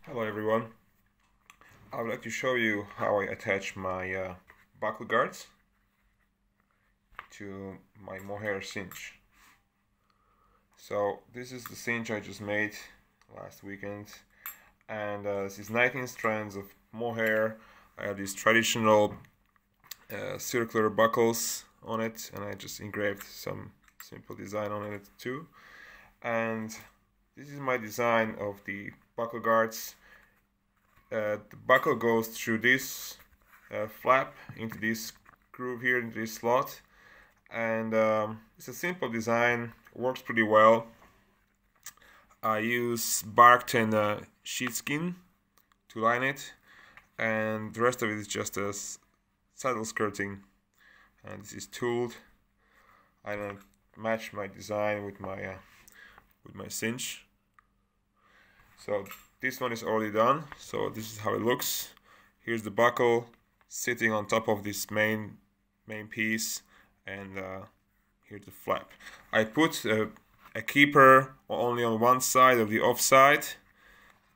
Hello everyone. I would like to show you how I attach my buckle guards to my mohair cinch. So this is the cinch I just made last weekend, and this is 19 strands of mohair. I have these traditional circular buckles on it, and I just engraved some simple design on it too. And this is my design of the buckle guards. The buckle goes through this flap into this groove here, into this slot, and it's a simple design, works pretty well. I use barked and sheepskin to line it, and the rest of it is just a saddle skirting, and this is tooled. I don't match my design with my cinch. So this one is already done, so this is how it looks. Here's the buckle sitting on top of this main piece, and here's the flap. I put a keeper only on one side of the offside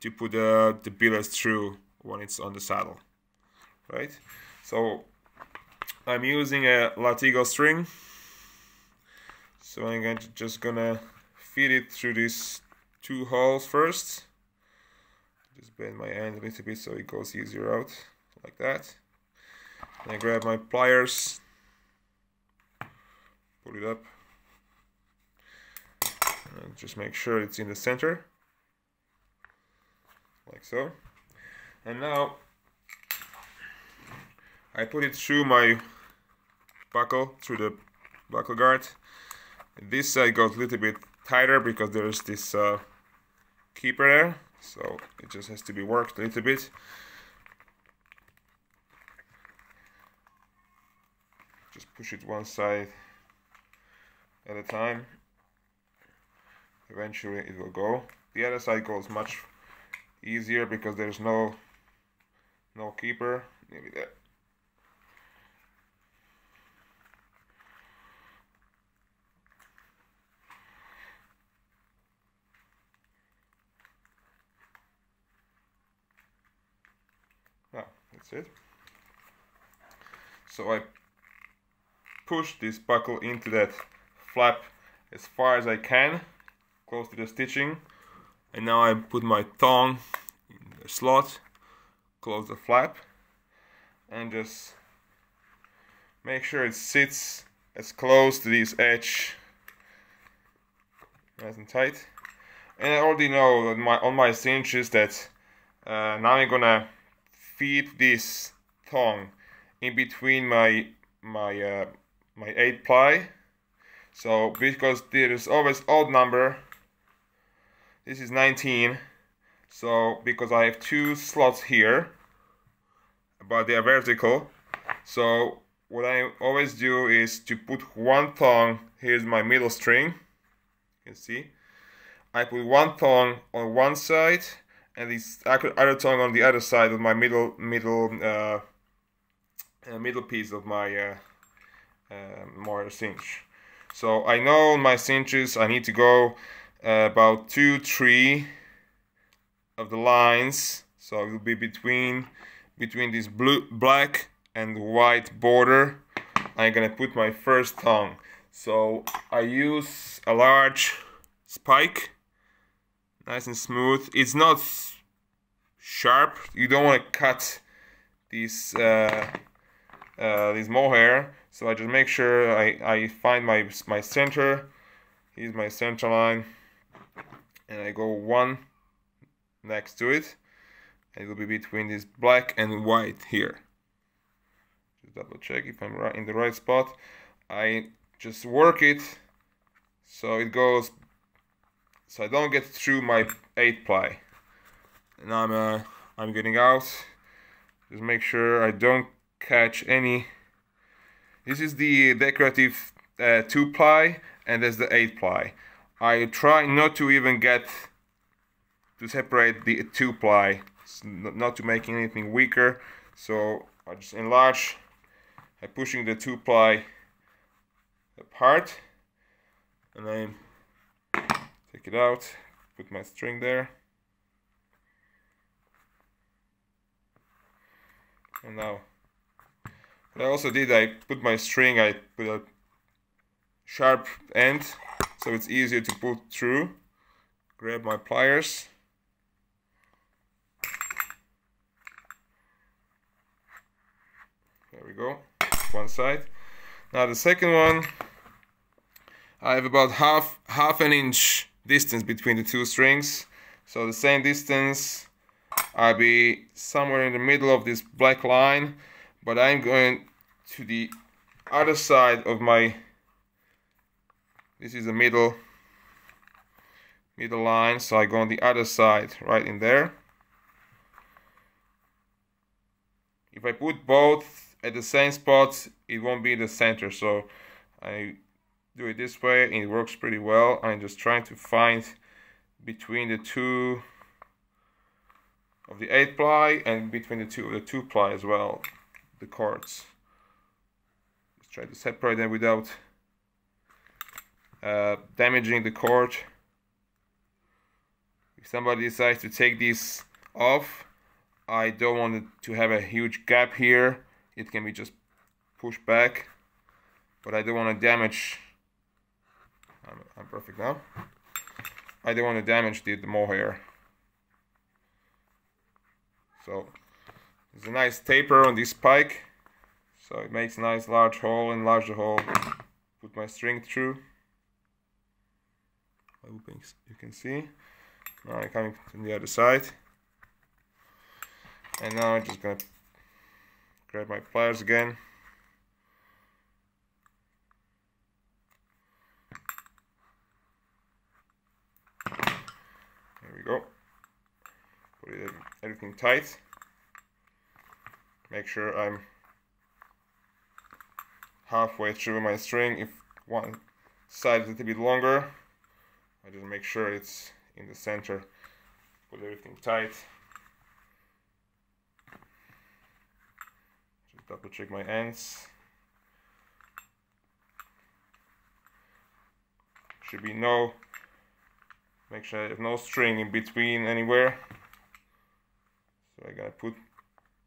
to put the billets through when it's on the saddle, right? So I'm using a latigo string, so I'm just gonna feed it through these two holes first. Just bend my end a little bit so it goes easier out, like that. And I grab my pliers, pull it up, and just make sure it's in the center, like so. And now I put it through my buckle, through the buckle guard. This side goes a little bit tighter because there's this keeper there, so it just has to be worked a little bit. Just push it one side at a time. Eventually it will go. The other side goes much easier because there's no keeper. Maybe that. That's it. So I push this buckle into that flap as far as I can, close to the stitching, and now I put my thong in the slot, close the flap, and just make sure it sits as close to this edge, nice and tight. And I already know that on my cinches that now I'm gonna feed this thong in between my 8 ply. So because there is always odd number, this is 19. So because I have two slots here, but they are vertical. So what I always do is to put one thong. Here's my middle string. You can see. I put one thong on one side, and this other thong on the other side of my middle piece of my mohair cinch. So I know on my cinches I need to go about 2-3 of the lines, so it will be between this black and white border. I'm gonna put my first thong. So I use a large spike, nice and smooth. It's not sharp. You don't want to cut this mohair. So I just make sure I find my center. Here's my center line, and I go one next to it. It will be between this black and white here. Just double check if I'm right in the right spot. I just work it so it goes, so I don't get through my 8 ply. And I'm getting out. Just make sure I don't catch any. This is the decorative 2 ply, and there's the 8 ply. I try not to even get to separate the 2 ply, not to make anything weaker. So I just enlarge. I'm pushing the 2 ply apart, and then take it out, put my string there, And now, what I also did, I put my string, I put a sharp end so it's easier to pull through. Grab my pliers. There we go, one side. Now the second one, I have about half an inch distance between the two strings. So the same distance, I'll be somewhere in the middle of this black line, but I'm going to the other side of my, this is the middle line, so I go on the other side, right in there. If I put both at the same spot, it won't be the center, so I do it this way and it works pretty well. I'm just trying to find between the two of the 8-ply and between the two of the 2-ply as well, the cords. Just try to separate them without damaging the cord. If somebody decides to take this off, I don't want it to have a huge gap here. It can be just pushed back, but I don't want to damage. I'm perfect now. I don't want to damage the mohair. So there's a nice taper on this pike, so it makes a nice large hole. Enlarge the hole, put my string through. I hope you can see. Now I'm coming from the other side, and now I'm just gonna grab my pliers again. There we go. Put everything tight. Make sure I'm halfway through my string. If one side is a little bit longer, I just make sure it's in the center. Put everything tight. Just double check my ends. Should be no, make sure I have no string in between anywhere. So I'm gonna put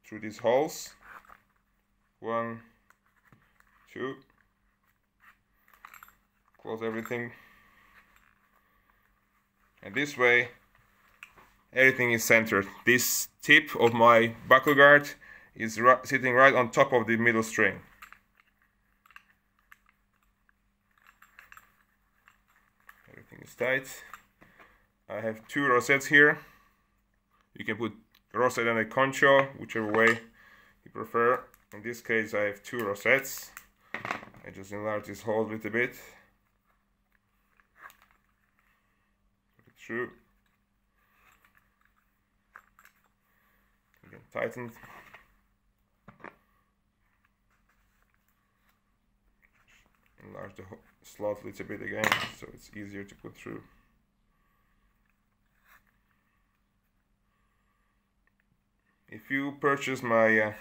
through these holes. 1, 2. Close everything. And this way, everything is centered. This tip of my buckle guard is sitting right on top of the middle string. Everything is tight. I have 2 rosettes here. You can put rosette and a concho, whichever way you prefer. In this case, I have 2 rosettes. I just enlarge this hole a little bit. Put it through. Again, tighten. Enlarge the slot a little bit again, so it's easier to put through. If you purchase my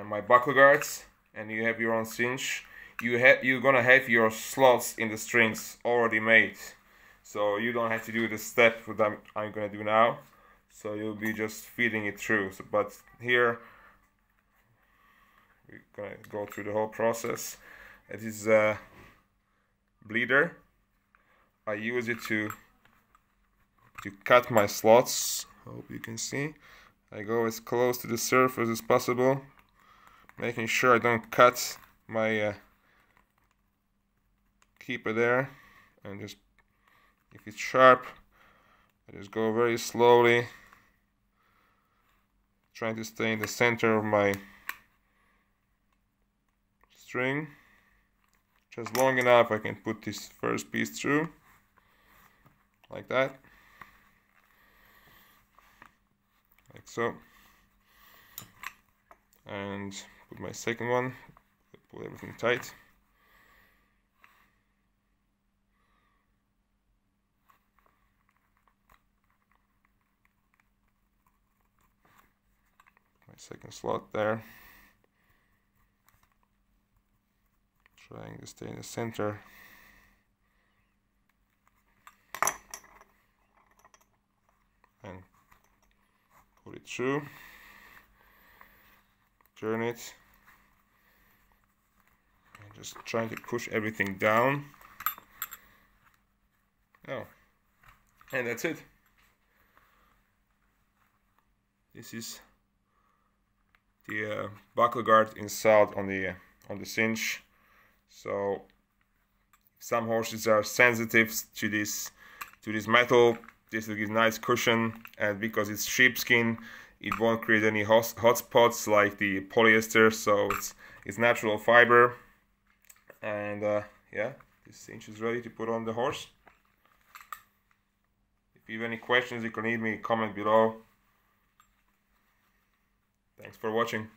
my buckle guards and you have your own cinch, you're gonna have your slots in the strings already made, so you don't have to do the step that I'm gonna do now. So you'll be just feeding it through. So, but here we're gonna go through the whole process. It is a bleeder. I use it to cut my slots. Hope you can see. I go as close to the surface as possible, making sure I don't cut my keeper there. And just, if it's sharp, I just go very slowly, trying to stay in the center of my string. Just long enough I can put this first piece through, like that. Like so. And put my second one, pull everything tight. My second slot there. Trying to stay in the center. And pull it through. turn it. And just trying to push everything down. Oh, and that's it. This is the buckle guard installed on the cinch. So some horses are sensitive to this metal. This will give nice cushion, and because it's sheepskin, it won't create any hot spots like the polyester. So it's natural fiber, and yeah, this cinch is ready to put on the horse. If you have any questions, you can leave me a comment below. Thanks for watching.